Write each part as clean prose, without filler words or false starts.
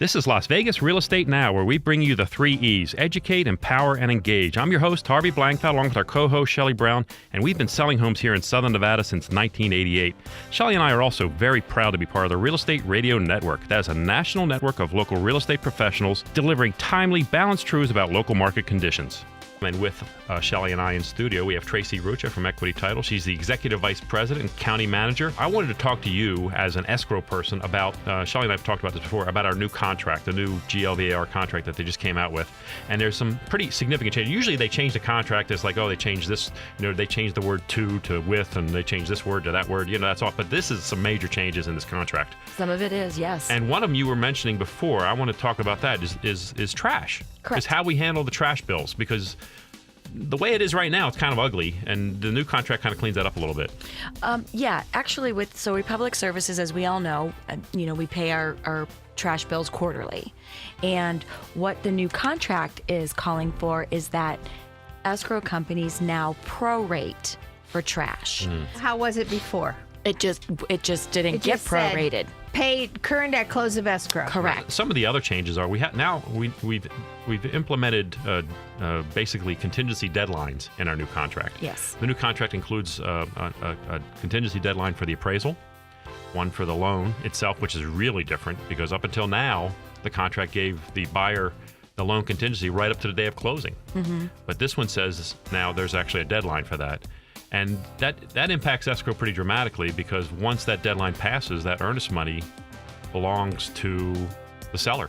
This is Las Vegas Real Estate Now, where we bring you the 3 E's: educate, empower, and engage. I'm your host, Harvey Blankfeld, along with our co-host, Shelley Brown, and we've been selling homes here in Southern Nevada since 1988. Shelley and I are also very proud to be part of the Real Estate Radio Network. That is a national network of local real estate professionals delivering timely, balanced truths about local market conditions. And with Shelley and I in studio, we have Tracy Ruccia from Equity Title. She's the Executive Vice President and County Manager. I wanted to talk to you as an escrow person about, Shelley and I have talked about this before, about our new contract, the new GLVAR contract that they just came out with. And there's some pretty significant changes. Usually they change the contract. It's like, oh, they changed this, they changed the word to with, and they changed this word to that word. That's all. But this is some major changes in this contract. Some of it is, yes. And one of them you were mentioning before, I want to talk about that, is trash. Correct. Is how we handle the trash bills, because the way it is right now, it's kind of ugly, and the new contract kind of cleans that up a little bit. Actually, with Republic Services, as we all know, we pay our trash bills quarterly. And what the new contract is calling for is that escrow companies now prorate for trash. How was it before? It just didn't get prorated. Paid current at close of escrow. Correct. Some of the other changes are we've implemented basically contingency deadlines in our new contract. Yes. The new contract includes a contingency deadline for the appraisal, one for the loan itself, which is really different because up until now the contract gave the buyer the loan contingency right up to the day of closing. Mm-hmm. But this one says now there's actually a deadline for that. And that impacts escrow pretty dramatically because once that deadline passes, that earnest money belongs to the seller.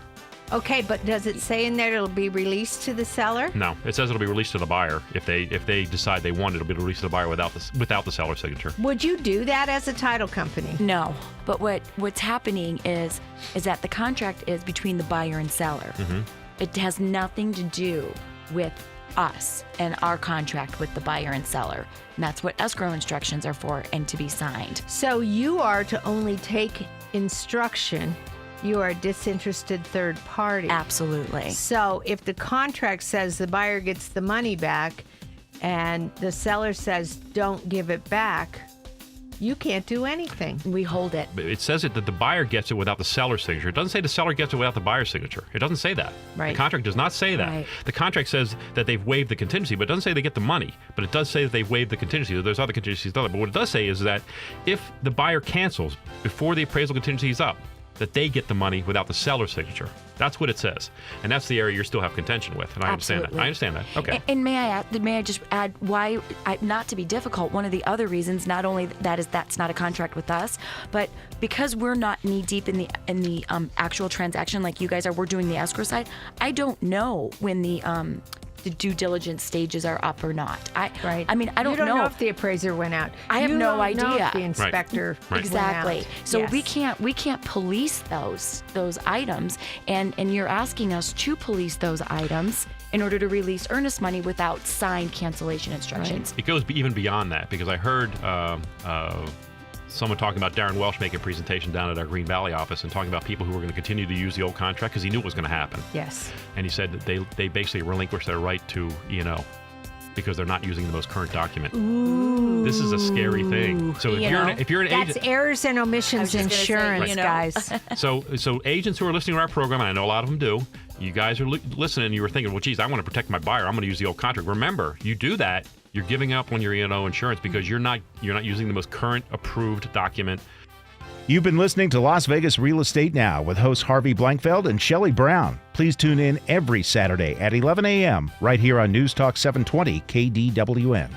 Okay, but does it say in there it'll be released to the seller? No, it says it'll be released to the buyer. If they decide they want it, it'll be released to the buyer without the seller's signature. Would you do that as a title company? No, but what's happening is that the contract is between the buyer and seller. Mm-hmm. It has nothing to do with us and our contract with the buyer and seller. And that's what escrow instructions are for and to be signed. So you are to only take instruction. You are a disinterested third party. Absolutely. So if the contract says the buyer gets the money back and the seller says don't give it back, you can't do anything. We hold it. It says that the buyer gets it without the seller's signature. It doesn't say the seller gets it without the buyer's signature. It doesn't say that. Right. The contract does not say that. Right. The contract says that they've waived the contingency, but it doesn't say they get the money. But it does say that they've waived the contingency. There's other contingencies done. But what it does say is that if the buyer cancels before the appraisal contingency is up, that they get the money without the seller's signature. That's what it says. And that's the area you still have contention with. And I understand that. I understand that. Okay. And may I just add why, not to be difficult, one of the other reasons, not only that's not a contract with us, but because we're not knee deep in the actual transaction like you guys are, we're doing the escrow side. I don't know when the due diligence stages are up or not. Right. I mean, I don't know. You don't know if the appraiser went out. I have no idea. Know if the inspector Right. Exactly. went out. So Yes. we can't police those items, and you're asking us to police those items in order to release earnest money without signed cancellation instructions. It goes even beyond that because I heard someone talking about Darren Welsh making a presentation down at our Green Valley office and talking about people who were going to continue to use the old contract because he knew it was going to happen. Yes. And he said that they basically relinquished their right to E&O because they're not using the most current document. Ooh. This is a scary thing. So if you're an That's agent, errors and I was omissions just gonna say, insurance, guys. so agents who are listening to our program, and I know a lot of them do, you guys are listening and you were thinking, well, geez, I want to protect my buyer. I'm going to use the old contract. Remember, you do that, you're giving up on your E&O insurance because you're not using the most current approved document. You've been listening to Las Vegas Real Estate Now with hosts Harvey Blankfeld and Shelley Brown. Please tune in every Saturday at 11 a.m. right here on News Talk 720 KDWN.